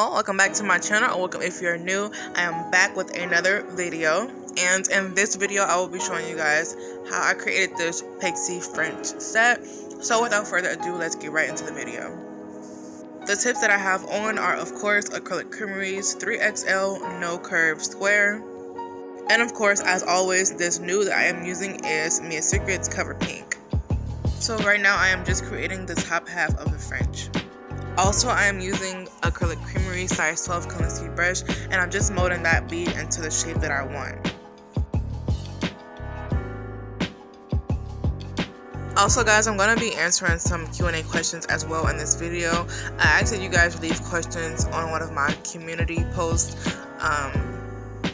all, welcome back to my channel, or welcome if you're new. I am back with another video, and in this video I will be showing you guys how I created this Pixie French set. So without further ado, let's get right into the video. The tips that I have on are, of course, acrylic creameries, 3XL no curve square, and of course, as always, this nude that I am using is Mia Secret's Cover Pink. So right now I am just creating the top half of the French. Also, I am using acrylic creamery size 12 Kalinsky brush, and I'm just molding that bead into the shape that I want. Also guys, I'm going to be answering some Q&A questions as well in this video. I asked that you guys leave questions on one of my community posts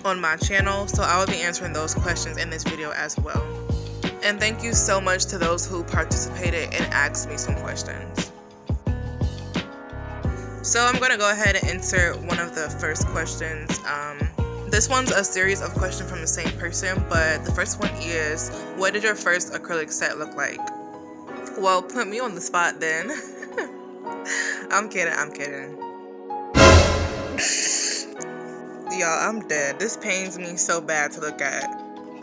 on my channel, so I will be answering those questions in this video as well. And thank you so much to those who participated and asked me some questions. So I'm going to go ahead and insert one of the first questions. This one's a series of questions from the same person, but the first one is, what did your first acrylic set look like? Well, put me on the spot then. I'm kidding. Y'all, I'm dead. This pains me so bad to look at.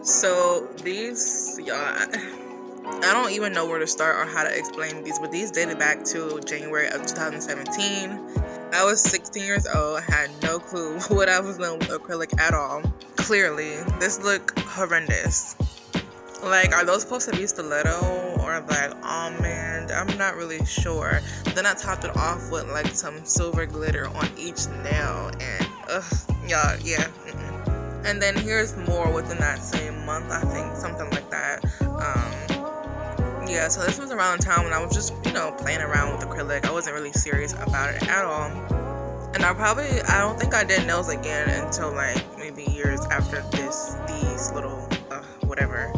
So these, y'all, I don't even know where to start or how to explain these, but these dated back to January of 2017. I was 16 years old, had no clue what I was doing with acrylic at all. Clearly, this looked horrendous. Like, are those supposed to be stiletto or like almond? I'm not really sure. Then I topped it off with like some silver glitter on each nail, and y'all, yeah. And then here's more within that same month, I think, something like that. Yeah, so this was around the time when I was just, playing around with acrylic. I wasn't really serious about it at all. And I don't think I did nails again until like maybe years after these little, whatever.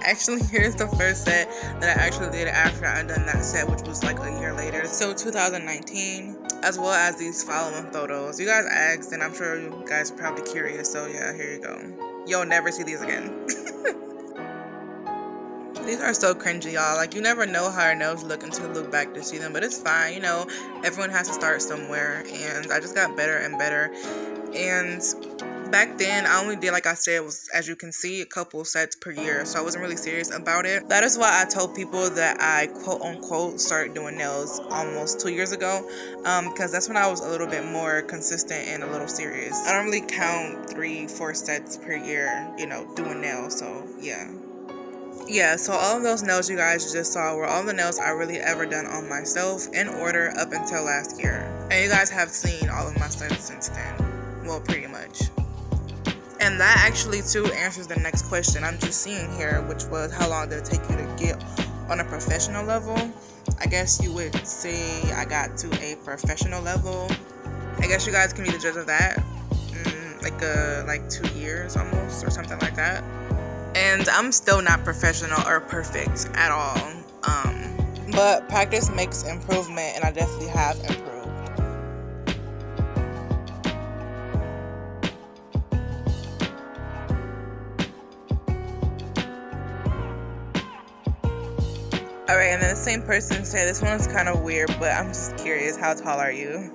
Actually, here's the first set that I actually did after I done that set, which was like a year later. So 2019, as well as these following photos. You guys asked, and I'm sure you guys are probably curious, so yeah, here you go. You'll never see these again. These are so cringy, y'all. Like, you never know how your nails look until you look back to see them, but it's fine. Everyone has to start somewhere, and I just got better and better. And back then, I only did, like I said, was, as you can see, a couple sets per year, so I wasn't really serious about it. That is why I told people that I, quote-unquote, started doing nails almost 2 years ago, because that's when I was a little bit more consistent and a little serious. I don't really count 3-4 sets per year, doing nails, so yeah. Yeah, so all of those nails you guys just saw were all the nails I really ever done on myself in order up until last year. And you guys have seen all of my sets since then. Well, pretty much. And that actually too answers the next question I'm just seeing here, which was how long did it take you to get on a professional level? I guess you would say I got to a professional level. I guess you guys can be the judge of that. Like 2 years almost or something like that. And I'm still not professional or perfect at all. But practice makes improvement, and I definitely have improved. Alright, and then the same person said, this one is kind of weird, but I'm just curious, how tall are you?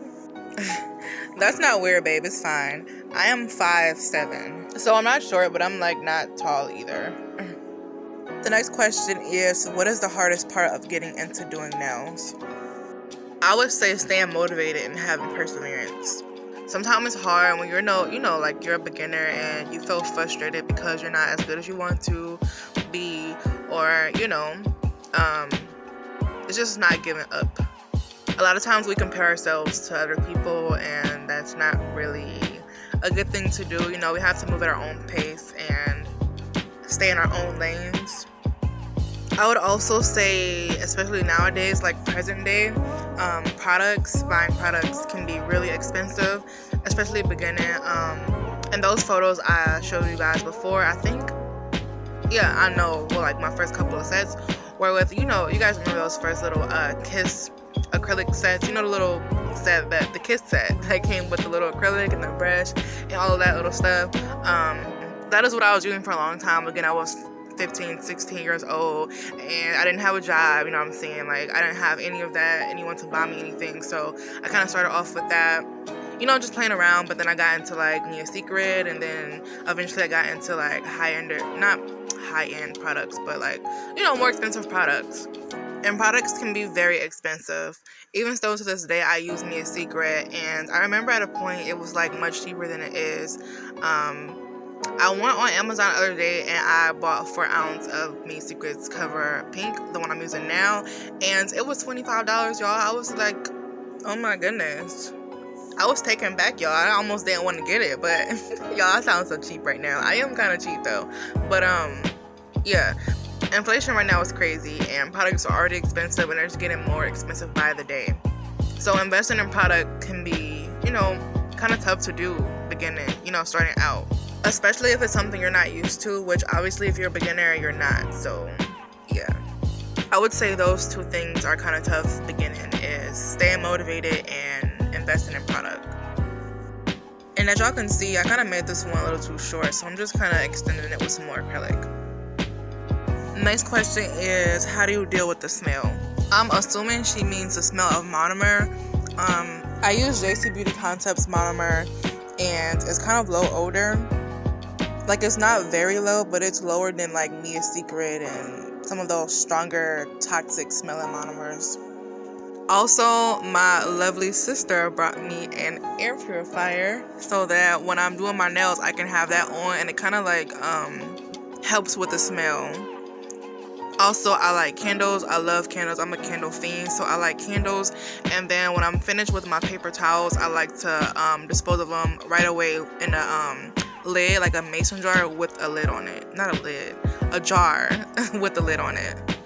That's not weird, babe, it's fine. I am 5'7", so I'm not short, but I'm like not tall either. The next question is, what is the hardest part of getting into doing nails? I would say staying motivated and having perseverance. Sometimes it's hard when you're like you're a beginner and you feel frustrated because you're not as good as you want to be, or it's just not giving up. A lot of times we compare ourselves to other people, and that's not really a good thing to do. We have to move at our own pace and stay in our own lanes. I would also say, especially nowadays, like present day, buying products can be really expensive, especially beginning. And those photos I showed you guys before, I think, yeah, I know, well, like my first couple of sets were with, you guys remember those first little Kiss acrylic sets, the little set, the Kiss set that came with the little acrylic and the brush and all of that little stuff. That is what I was doing for a long time. Again, I was 15, 16 years old, and I didn't have a job, you know what I'm saying? Like, I didn't have any of that, anyone to buy me anything, so I kind of started off with that, you know, just playing around. But then I got into like EUCLID, and then eventually I got into like not high-end products, but like, you know, more expensive products. And products can be very expensive. Even still to this day, I use Me a Secret, and I remember at a point it was like much cheaper than it is. I went on Amazon the other day and I bought a 4-ounce of Me Secret's Cover Pink, the one I'm using now, and it was $25, y'all. I was like, oh my goodness. I was taken back, y'all. I almost didn't want to get it, but y'all, I sound so cheap right now. I am kind of cheap though, but yeah. Inflation right now is crazy, and products are already expensive, and they're just getting more expensive by the day. So investing in product can be, you know, kind of tough to do beginning, you know, starting out. Especially if it's something you're not used to, which obviously if you're a beginner, you're not. So, yeah. I would say those two things are kind of tough beginning, is staying motivated and investing in product. And as y'all can see, I kind of made this one a little too short, so I'm just kind of extending it with some more acrylic. Next question is, how do you deal with the smell? I'm assuming she means the smell of monomer. I use JC Beauty Concepts monomer, and it's kind of low odor. Like, it's not very low, but it's lower than like Me a Secret and some of those stronger toxic smelling monomers. Also, my lovely sister brought me an air purifier so that when I'm doing my nails, I can have that on, and it kind of like helps with the smell. Also, I like candles. I love candles. I'm a candle fiend, so I like candles. And then when I'm finished with my paper towels, I like to dispose of them right away in a lid, like a mason jar with a lid on it. Not a lid, a jar with a lid on it.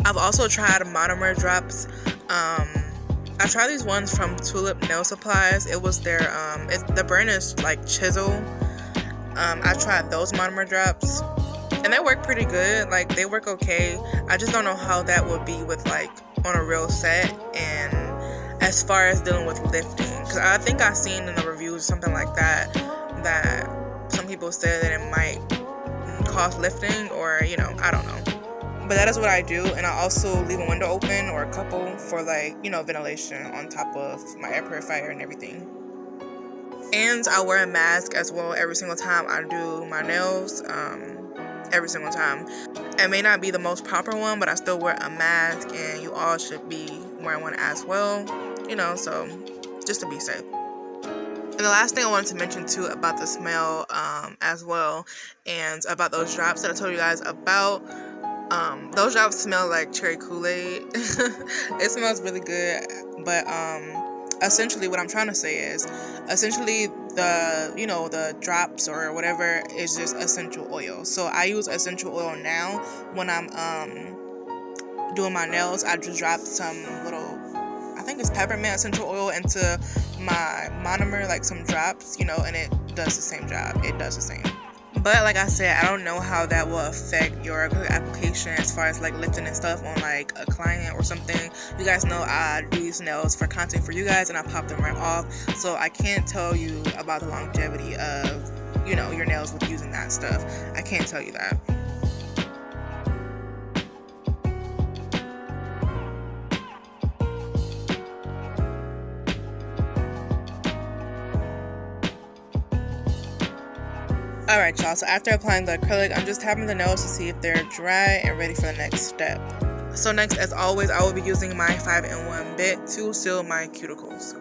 I've also tried Monomer Drops. I tried these ones from Tulip Nail Supplies. It was their, the brand is like Chisel. I tried those Monomer Drops, and they work pretty good. Like, they work okay. I just don't know how that would be with like on a real set, and as far as dealing with lifting, because I think I've seen in the reviews or something like that some people said that it might cause lifting, or, you know, I don't know. But that is what I do, and I also leave a window open or a couple for, like, you know, ventilation on top of my air purifier and everything. And I wear a mask as well every single time I do my nails. Every single time. It may not be the most proper one, but I still wear a mask, and you all should be wearing one as well, you know, so just to be safe. And the last thing I wanted to mention too about the smell as well, and about those drops that I told you guys about. Those drops smell like cherry Kool-Aid. It smells really good, but essentially what I'm trying to say is, essentially the drops or whatever is just essential oil. So I use essential oil now when I'm doing my nails. I just drop some little, I think it's peppermint essential oil, into my monomer, like some drops, you know, and it does the same job. It does the same. But like I said, I don't know how that will affect your application as far as like lifting and stuff on like a client or something. You guys know I do these nails for content for you guys, and I pop them right off. So I can't tell you about the longevity of, you know, your nails with using that stuff. I can't tell you that. Alright, y'all, so after applying the acrylic, I'm just tapping the nails to see if they're dry and ready for the next step. So next, as always, I will be using my 5-in-1 bit to seal my cuticles.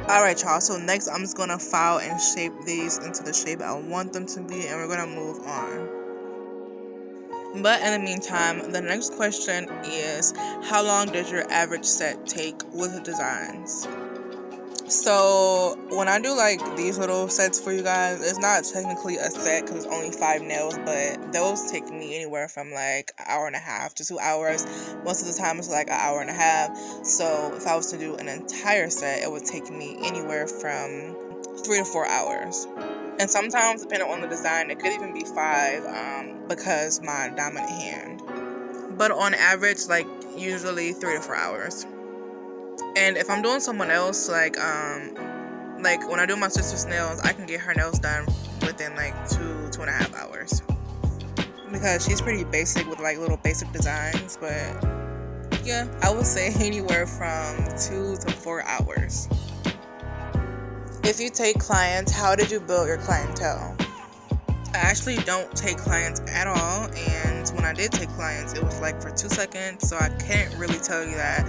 Alright, y'all, so next I'm just gonna file and shape these into the shape I want them to be, and we're gonna move on. But in the meantime, the next question is, how long does your average set take with the designs? So when I do like these little sets for you guys, it's not technically a set because it's only 5 nails, but those take me anywhere from like an hour and a half to 2 hours. Most of the time it's like an hour and a half. So if I was to do an entire set, it would take me anywhere from 3 to 4 hours. And sometimes, depending on the design, it could even be 5 because my dominant hand. But on average, like usually 3 to 4 hours. And if I'm doing someone else, like when I do my sister's nails, I can get her nails done within like 2.5 hours. Because she's pretty basic with like little basic designs, but yeah, I would say anywhere from 2 to 4 hours. If you take clients, how did you build your clientele? I actually don't take clients at all, and when I did take clients, it was like for 2 seconds, so I can't really tell you that.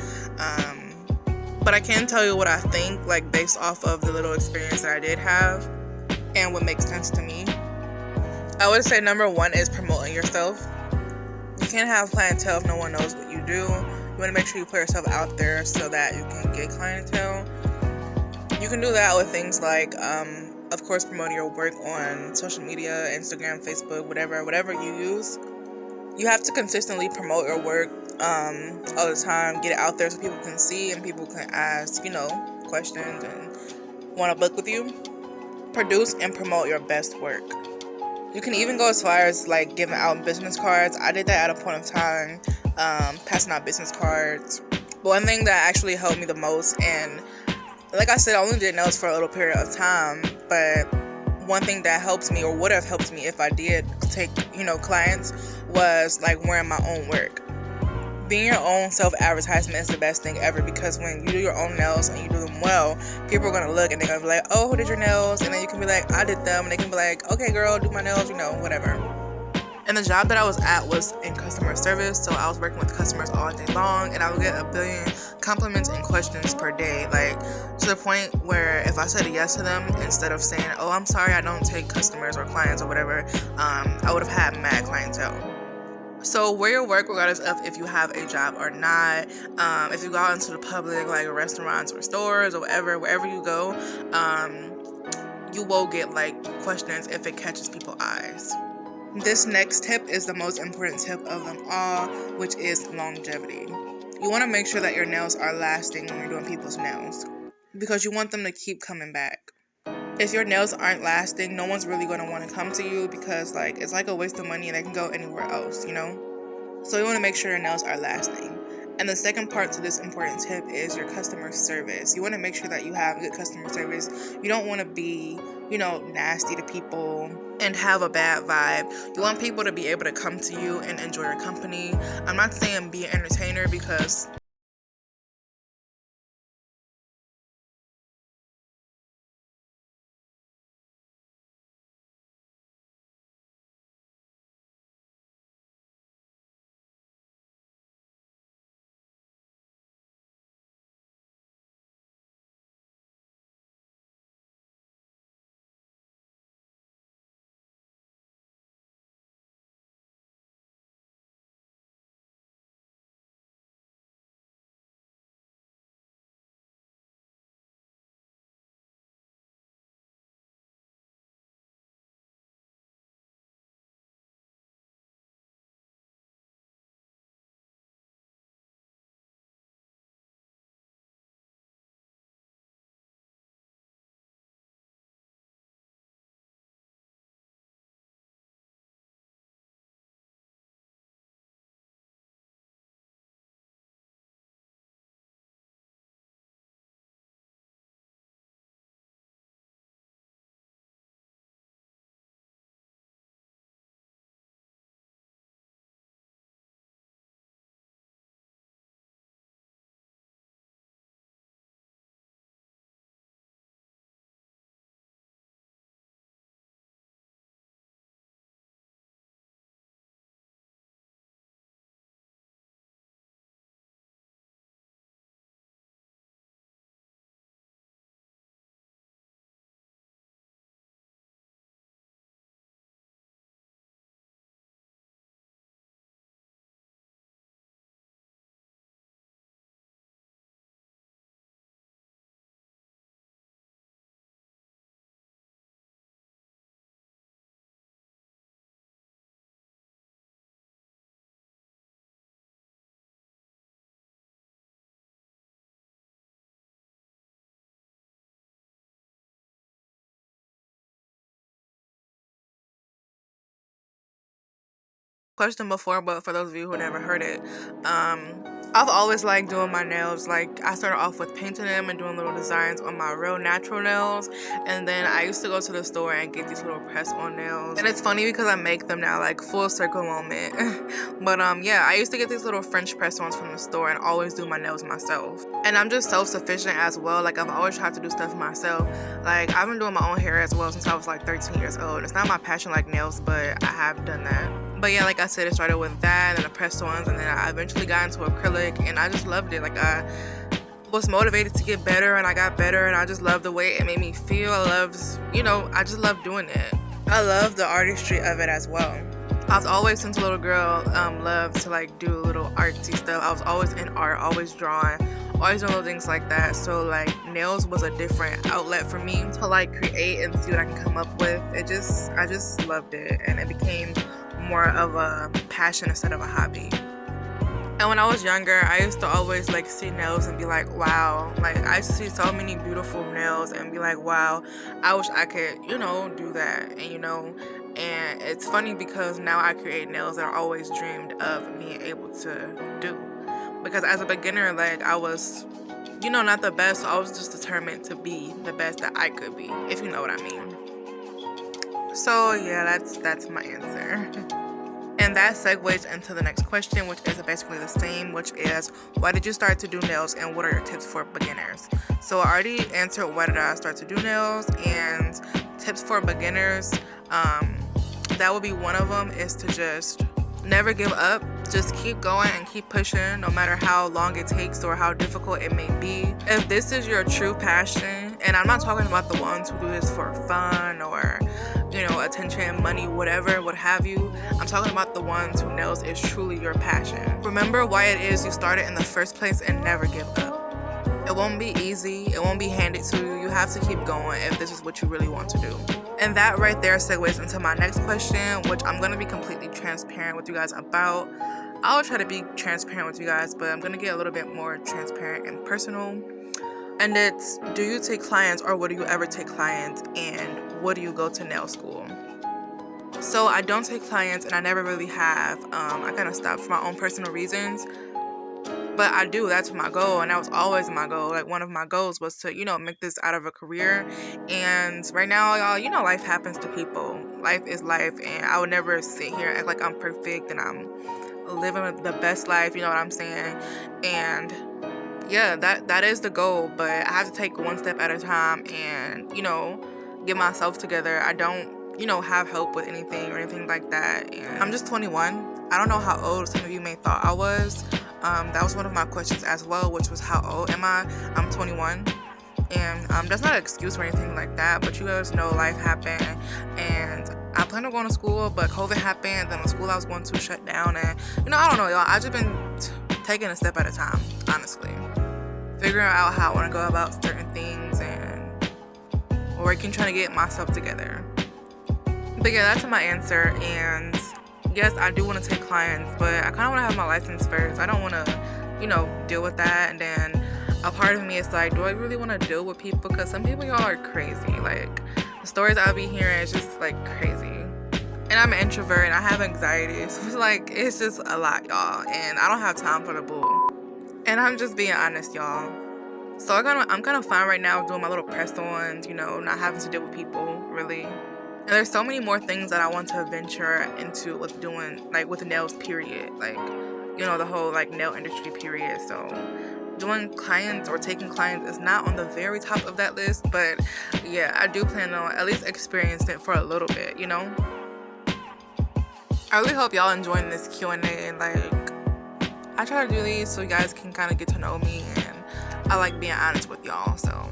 But I can tell you what I think, like based off of the little experience that I did have and what makes sense to me. I would say number 1 is promoting yourself. You can't have clientele if no one knows what you do. You want to make sure you put yourself out there so that you can get clientele. You can do that with things like, of course, promoting your work on social media, Instagram, Facebook, whatever you use. You have to consistently promote your work all the time, get it out there so people can see and people can ask, questions and want to book with you. Produce and promote your best work. You can even go as far as like giving out business cards. I did that at a point of time, passing out business cards. But one thing that actually helped me the most, and like I said, I only did nails for a little period of time, but one thing that helps me, or would have helped me if I did take, clients, was like wearing my own work. Being your own self-advertisement is the best thing ever, because when you do your own nails and you do them well, people are going to look and they're going to be like, oh, who did your nails? And then you can be like, I did them. And they can be like, okay, girl, do my nails, whatever. And the job that I was at was in customer service, so I was working with customers all day long, and I would get a billion compliments and questions per day, like to the point where if I said yes to them, instead of saying, oh, I'm sorry, I don't take customers or clients or whatever, I would have had mad clientele. So wear your work regardless of if you have a job or not. If you go out into the public, like restaurants or stores or wherever you go, you will get like questions if it catches people's eyes. This next tip is the most important tip of them all, which is longevity. You want to make sure that your nails are lasting when you're doing people's nails, because you want them to keep coming back. If your nails aren't lasting, no one's really going to want to come to you, because it's like a waste of money and they can go anywhere else, So you want to make sure your nails are lasting. And the second part to this important tip is your customer service. You want to make sure that you have good customer service. You don't want to be, nasty to people and have a bad vibe. You want people to be able to come to you and enjoy your company. I'm not saying be an entertainer, because question before, but for those of you who never heard it, I've always liked doing my nails. Like, I started off with painting them and doing little designs on my real natural nails, and then I used to go to the store and get these little press-on nails. And it's funny because I make them now, like, full circle moment. But yeah, I used to get these little French press-ons from the store and always do my nails myself. And I'm just self-sufficient as well. Like, I've always tried to do stuff myself. Like, I've been doing my own hair as well since I was like 13 years old. It's not my passion like nails, but I have done that. But yeah, like I said, it started with that and the press-ons, and then I eventually got into acrylic, and I just loved it. Like, I was motivated to get better, and I got better, and I just loved the way it made me feel. I loved, you know, I just loved doing it. I love the artistry of it as well. I've always, since a little girl, loved to like do little artsy stuff. I was always in art, always drawing, always doing little things like that. So like nails was a different outlet for me to like create and see what I can come up with. I just loved it, and it became more of a passion instead of a hobby. And when I was younger, I used to always like see nails and be like, wow. Like, I used to see so many beautiful nails and be like, wow, I wish I could, you know, do that. And you know, and it's funny because now I create nails that I always dreamed of being able to do. Because as a beginner, like, I was, you know, not the best, so I was just determined to be the best that I could be, if you know what I mean. So yeah, that's my answer. And that segues into the next question, which is basically the same, which is, why did you start to do nails and what are your tips for beginners? So I already answered why did I start to do nails, and tips for beginners, that would be one of them, is to just never give up. Just keep going and keep pushing, no matter how long it takes or how difficult it may be. If this is your true passion, and I'm not talking about the ones who do this for fun or, you know, attention, money, whatever, what have you. I'm talking about the ones who nails is truly your passion. Remember why it is you started in the first place and never give up. It won't be easy. It won't be handed to you. You have to keep going if this is what you really want to do. And that right there segues into my next question, which I'm going to be completely transparent with you guys about. I'll try to be transparent with you guys, but I'm going to get a little bit more transparent and personal. And it's, do you take clients, or would you ever take clients, and would you go to nail school? So I don't take clients, and I never really have. I kind of stopped for my own personal reasons. But I do, that's my goal, and that was always my goal. Like, one of my goals was to, you know, make this out of a career. And right now, y'all, you know, life happens to people. Life is life, and I would never sit here and act like I'm perfect and I'm living the best life, you know what I'm saying? And yeah, that is the goal, but I have to take one step at a time and, you know, get myself together. I don't, you know, have help with anything or anything like that. And I'm just 21. I don't know how old some of you may thought I was. That was one of my questions as well, which was, how old am I? I'm 21. And that's not an excuse or anything like that, but you guys know life happened, and I planned on going to school, but COVID happened, then the school I was going to shut down, and, you know, I don't know, y'all. I've just been taking a step at a time, honestly. Figuring out how I want to go about certain things and working, trying to get myself together. But yeah, that's my answer. And yes, I do want to take clients, but I kind of want to have my license first. I don't want to, you know, deal with that. And then a part of me is like, do I really want to deal with people? Because some people, y'all, are crazy. Like, the stories I'll be hearing is just like crazy. And I'm an introvert and I have anxiety. So it's like, it's just a lot, y'all. And I don't have time for the bull. And I'm just being honest, y'all. So I'm kind of fine right now doing my little press-ons, you know, not having to deal with people, really. And there's so many more things that I want to venture into with doing, like, with nails, period. Like, you know, the whole, like, nail industry, period. So doing clients or taking clients is not on the very top of that list. But, yeah, I do plan on at least experiencing it for a little bit, you know? I really hope y'all enjoying this Q&A. And, like, I try to do these so you guys can kind of get to know me. And I like being honest with y'all, so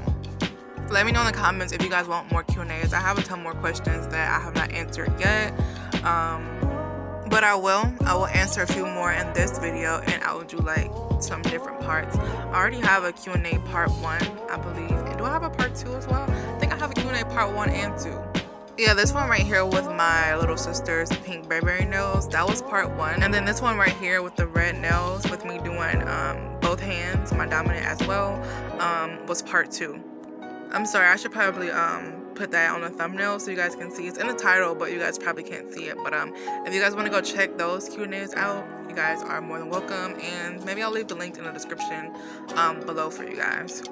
let me know in the comments if you guys want more Q&As. I have a ton more questions that I have not answered yet, but I will answer a few more in this video, and I will do like some different parts. I already have a Q&A part 1, I believe, and do I have a part 2 as well? I think I have a Q&A part 1 and 2. Yeah, this one right here with my little sister's pink Burberry nails, that was part 1. And then this one right here with the red nails with me doing both hands, my dominant as well, was part 2. I'm sorry, I should probably put that on the thumbnail so you guys can see. It's in the title, but you guys probably can't see it. But if you guys want to go check those Q&As out, you guys are more than welcome, and maybe I'll leave the link in the description below for you guys.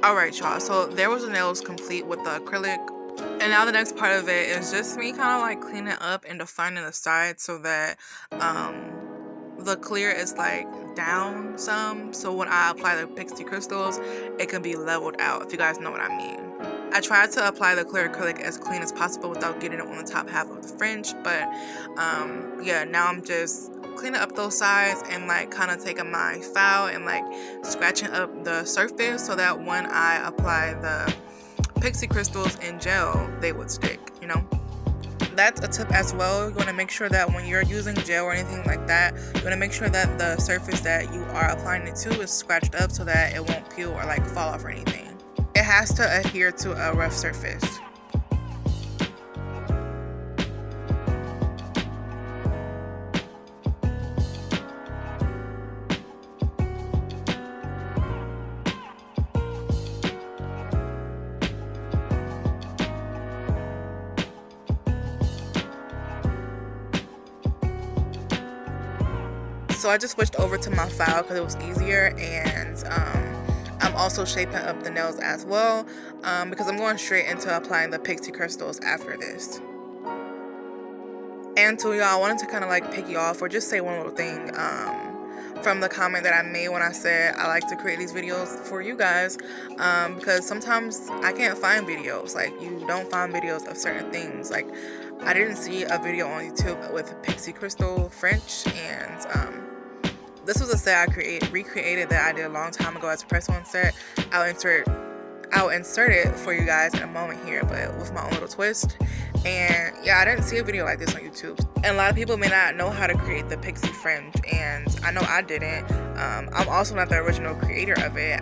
Alright, y'all, so there was the nails complete with the acrylic, and now the next part of it is just me kind of like cleaning up and defining the sides so that the clear is like down some, so when I apply the Pixie crystals, it can be leveled out, if you guys know what I mean. I tried to apply the clear acrylic as clean as possible without getting it on the top half of the fringe, but yeah, now I'm just cleaning up those sides and like kind of taking my file and like scratching up the surface so that when I apply the Pixie crystals in gel, they would stick, you know. That's a tip as well. You want to make sure that when you're using gel or anything like that, you want to make sure that the surface that you are applying it to is scratched up so that it won't peel or like fall off or anything. It has to adhere to a rough surface. So I just switched over to my file because it was easier, and I'm also shaping up the nails as well because I'm going straight into applying the Pixie crystals after this. And so y'all, I wanted to kind of like pick you off or just say one little thing from the comment that I made when I said I like to create these videos for you guys because sometimes I can't find videos. Like, you don't find videos of certain things. Like, I didn't see a video on YouTube with Pixie crystal French, and this was a set I recreated that I did a long time ago as a press-on set. I'll insert it for you guys in a moment here, but with my own little twist. And yeah, I didn't see a video like this on YouTube. And a lot of people may not know how to create the Pixie fringe, and I know I didn't. I'm also not the original creator of it.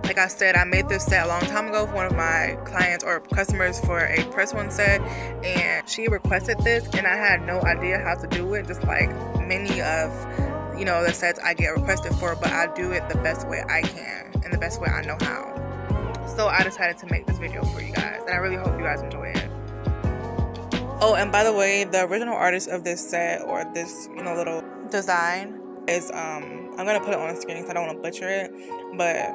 Like I said, I made this set a long time ago for one of my clients or customers for a press-on set, and she requested this, and I had no idea how to do it, just like many of, you know, the sets I get requested for, but I do it the best way I can and the best way I know how. So I decided to make this video for you guys, and I really hope you guys enjoy it. Oh, and by the way, the original artist of this set, or this, you know, little design is I'm gonna put it on the screen because I don't want to butcher it, but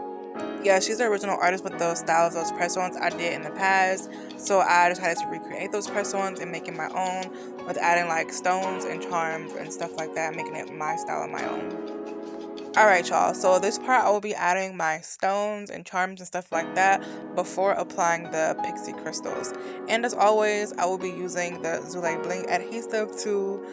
yeah, she's the original artist with those styles, those press-ons I did in the past. So I decided to recreate those press-ons and make it my own with adding like stones and charms and stuff like that, making it my style and my own. Alright, y'all, so this part I will be adding my stones and charms and stuff like that before applying the Pixie crystals. And as always, I will be using the Zule Bling adhesive to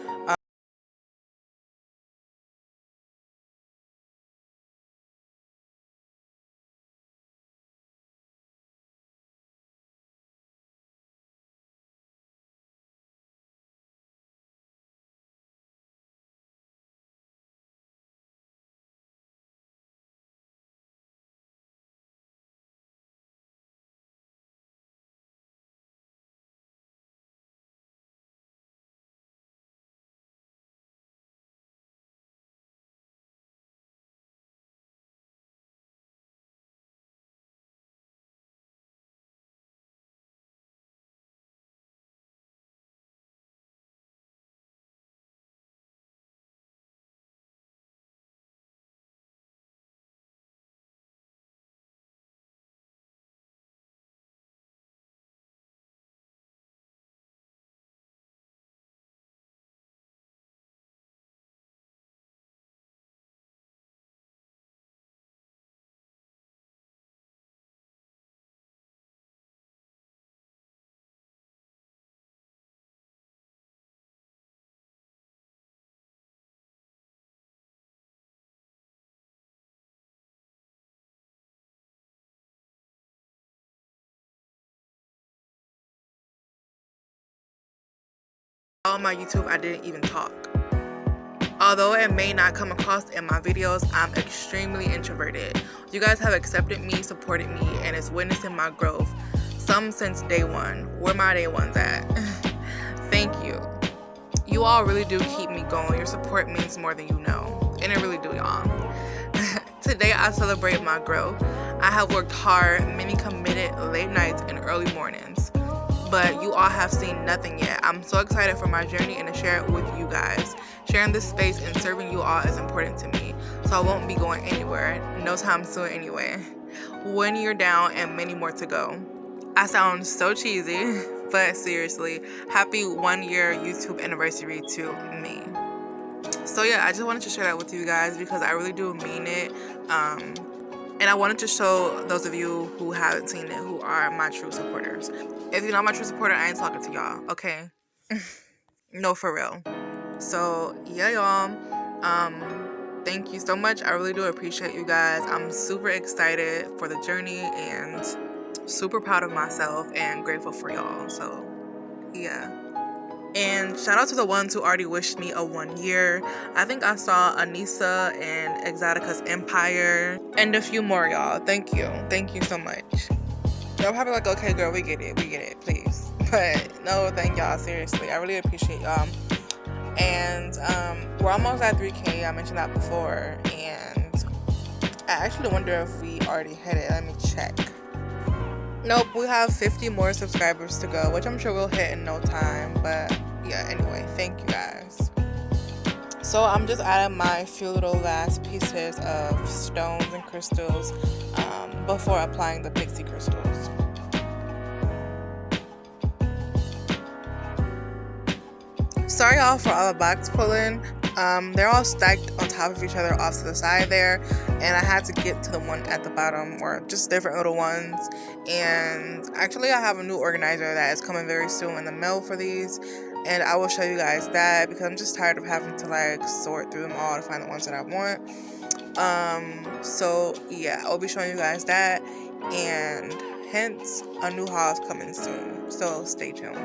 on my YouTube, I didn't even talk. Although it may not come across in my videos, I'm extremely introverted. You guys have accepted me, supported me, and is witnessing my growth. Some since day one. Where my day ones at? Thank you. You all really do keep me going. Your support means more than you know. And it really do, y'all. Today I celebrate my growth. I have worked hard, many committed late nights and early mornings, but you all have seen nothing yet. I'm so excited for my journey and to share it with you guys. Sharing this space and serving you all is important to me, so I won't be going anywhere, no time soon anyway. 1 year down and many more to go. I sound so cheesy, but seriously, happy 1 year YouTube anniversary to me. So yeah, I just wanted to share that with you guys because I really do mean it. And I wanted to show those of you who haven't seen it, who are my true supporters. If you're not my true supporter, I ain't talking to y'all, okay? No, for real. So yeah, y'all. Thank you so much. I really do appreciate you guys. I'm super excited for the journey and super proud of myself and grateful for y'all. So yeah. And shout out to the ones who already wished me a 1 year. I think I saw Anissa and Exotica's Empire and a few more, y'all. Thank you. Thank you so much. Y'all probably like, okay, girl, we get it, please. But no, thank y'all, seriously. I really appreciate y'all. And we're almost at 3K. I mentioned that before. And I actually wonder if we already hit it. Let me check. Nope, we have 50 more subscribers to go, which I'm sure we'll hit in no time. But yeah, anyway, thank you guys. So I'm just adding my few little last pieces of stones and crystals before applying the Pixie crystals. Sorry y'all for all the box pulling. They're all stacked on top of each other off to the side there, and I had to get to the one at the bottom, or just different little ones. And actually I have a new organizer that is coming very soon in the mail for these, and I will show you guys that because I'm just tired of having to like sort through them all to find the ones that I want. So yeah, I'll be showing you guys that, and hence a new haul is coming soon, so stay tuned.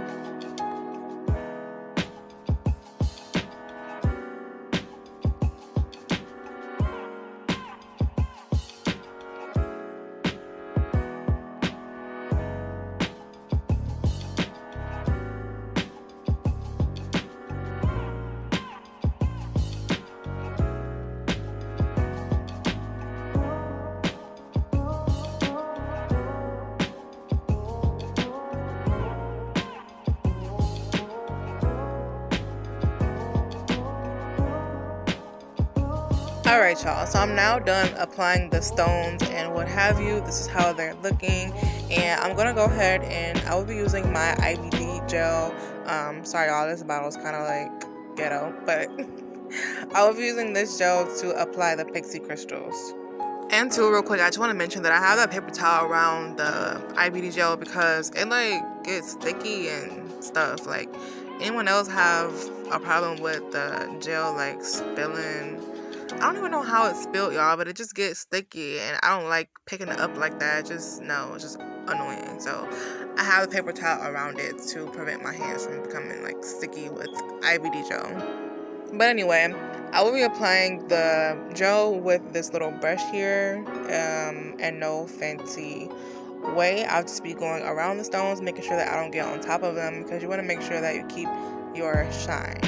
Alright y'all, so I'm now done applying the stones and what have you. This is how they're looking, and I'm gonna go ahead and I will be using my IBD gel. Sorry y'all, this bottle is kind of like ghetto, but I will be using this gel to apply the Pixie crystals. And too, real quick, I just want to mention that I have that paper towel around the IBD gel because it like gets sticky and stuff. Like, anyone else have a problem with the gel like spilling? I don't even know how it spilled, y'all, but it just gets sticky, and I don't like picking it up like that. It's just annoying. So I have a paper towel around it to prevent my hands from becoming like sticky with IBD gel. But anyway, I will be applying the gel with this little brush here, and no fancy way. I'll just be going around the stones, making sure that I don't get on top of them because you want to make sure that you keep your shine.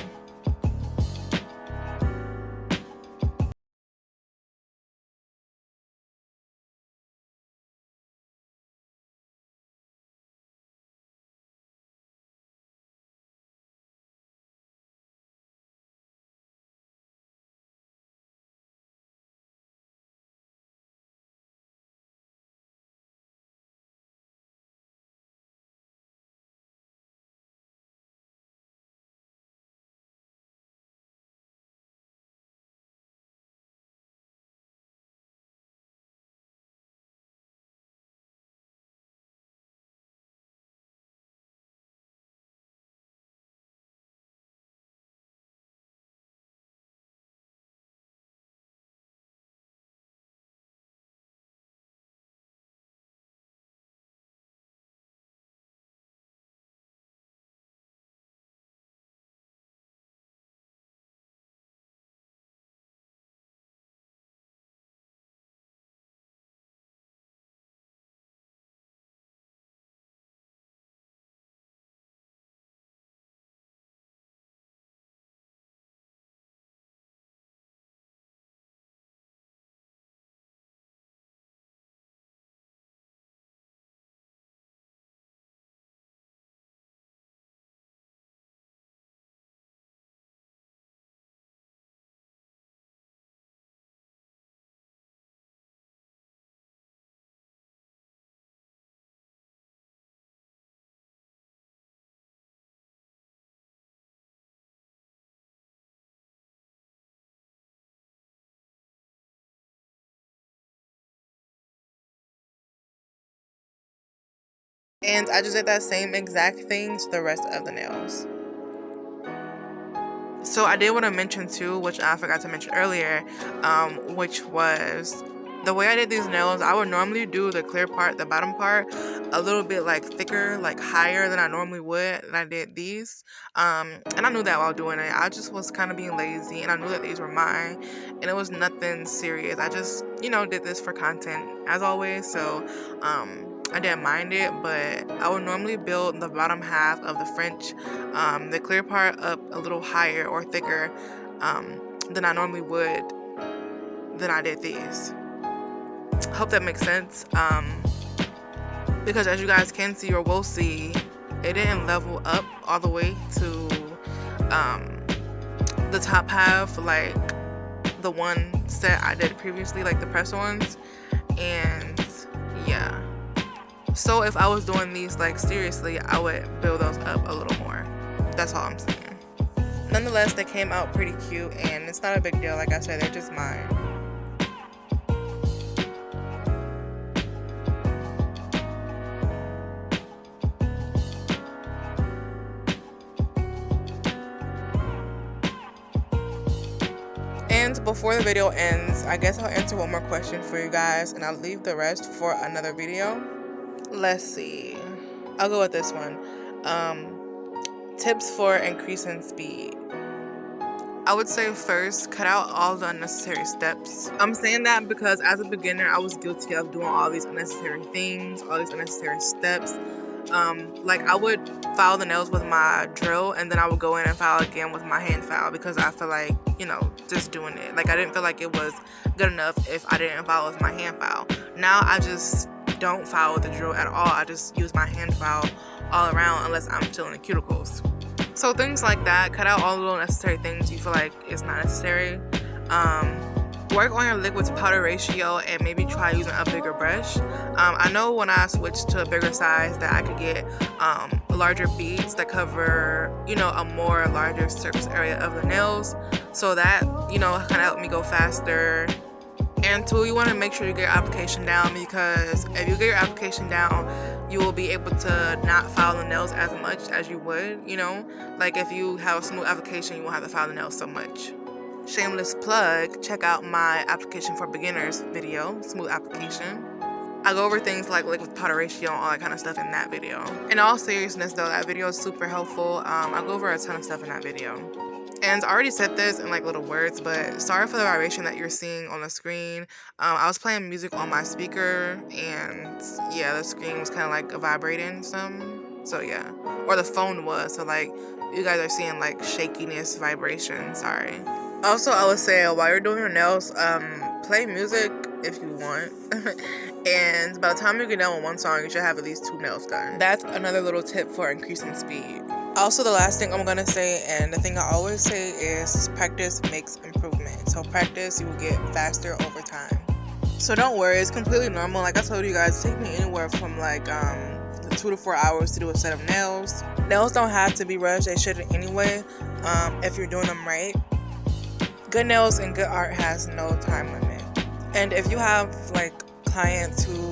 And I just did that same exact thing to the rest of the nails. So I did want to mention too, which I forgot to mention earlier, which was the way I did these nails. I would normally do the clear part, the bottom part, a little bit like thicker, like higher than I normally would, and I did these. And I knew that while doing it. I just was kind of being lazy, and I knew that these were mine, and it was nothing serious. I just, did this for content as always. So I didn't mind it, but I would normally build the bottom half of the French, the clear part up a little higher or thicker than I normally would than I did these. Hope that makes sense, because as you guys can see or will see, it didn't level up all the way to the top half like the one set I did previously, like the press ones. And yeah, so if I was doing these like seriously, I would build those up a little more. That's all I'm saying. Nonetheless, they came out pretty cute, and it's not a big deal. Like I said, they're just mine. And before the video ends, I guess I'll answer one more question for you guys, and I'll leave the rest for another video. Let's see. I'll go with this one. Tips for increasing speed. I would say first, cut out all the unnecessary steps. I'm saying that because as a beginner, I was guilty of doing all these unnecessary things, all these unnecessary steps. Like I would file the nails with my drill, and then I would go in and file again with my hand file, because I feel like, just doing it. Like I didn't feel like it was good enough if I didn't file with my hand file. Now I just don't file with the drill at all. I just use my hand file all around unless I'm still in the cuticles. So things like that, cut out all the little necessary things you feel like is not necessary. Work on your liquid to powder ratio, and maybe try using a bigger brush. I know when I switched to a bigger size that I could get larger beads that cover, a more larger surface area of the nails. So that, kind of helped me go faster. And two, you want to make sure you get your application down, because if you get your application down, you will be able to not file the nails as much as you would, Like if you have a smooth application, you won't have to file the nails so much. Shameless plug, check out my application for beginners video, smooth application. I go over things like liquid powder ratio and all that kind of stuff in that video. In all seriousness though, that video is super helpful. I go over a ton of stuff in that video. And I already said this in like little words, but sorry for the vibration that you're seeing on the screen. I was playing music on my speaker, and yeah, the screen was kind of like vibrating some. So yeah, or the phone was. So like you guys are seeing like shakiness, vibration. Sorry. Also, I would say while you're doing your nails, play music if you want. And by the time you get done with one song, you should have at least 2 nails done. That's another little tip for increasing speed. Also, the last thing I'm gonna say, and the thing I always say, is practice makes improvement. So practice, you will get faster over time. So don't worry, it's completely normal. Like I told you guys, it takes me anywhere from like 2 to 4 hours to do a set of nails. Nails don't have to be rushed, they shouldn't anyway, if you're doing them right. Good nails and good art has no time limit. And if you have like clients who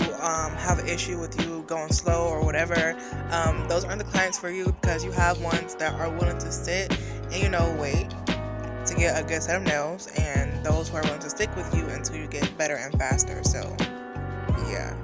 have an issue with you going slow or whatever, those aren't the clients for you, because you have ones that are willing to sit and wait to get a good set of nails, and those who are willing to stick with you until you get better and faster. So yeah.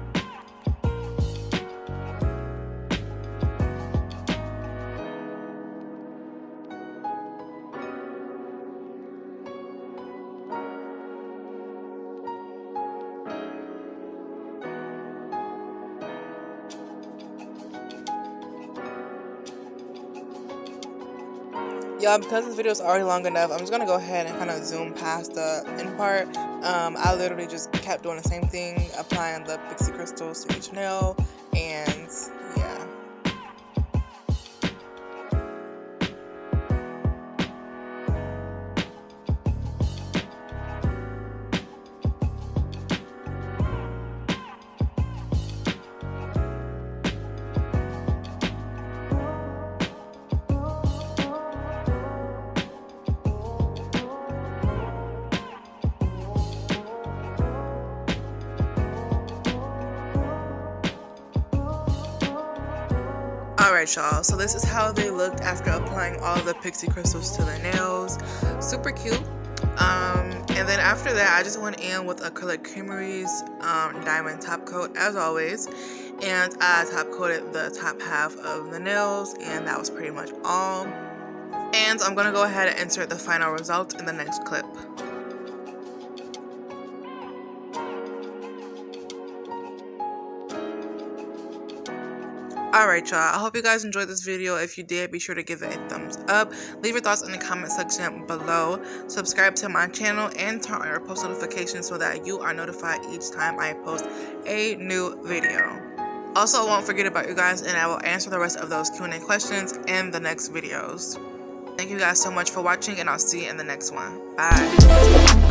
Y'all, because this video is already long enough, I'm just going to go ahead and kind of zoom past the end part. I literally just kept doing the same thing, applying the Pixie crystals to each nail, and yeah. Alright y'all, so this is how they looked after applying all the Pixie crystals to the nails. Super cute. And then after that, I just went in with Acrylic Creamery's diamond top coat as always, and I top coated the top half of the nails, and that was pretty much all. And I'm gonna go ahead and insert the final result in the next clip. Alright y'all, I hope you guys enjoyed this video. If you did, be sure to give it a thumbs up. Leave your thoughts in the comment section below. Subscribe to my channel and turn on your post notifications so that you are notified each time I post a new video. Also, I won't forget about you guys, and I will answer the rest of those Q&A questions in the next videos. Thank you guys so much for watching, and I'll see you in the next one. Bye.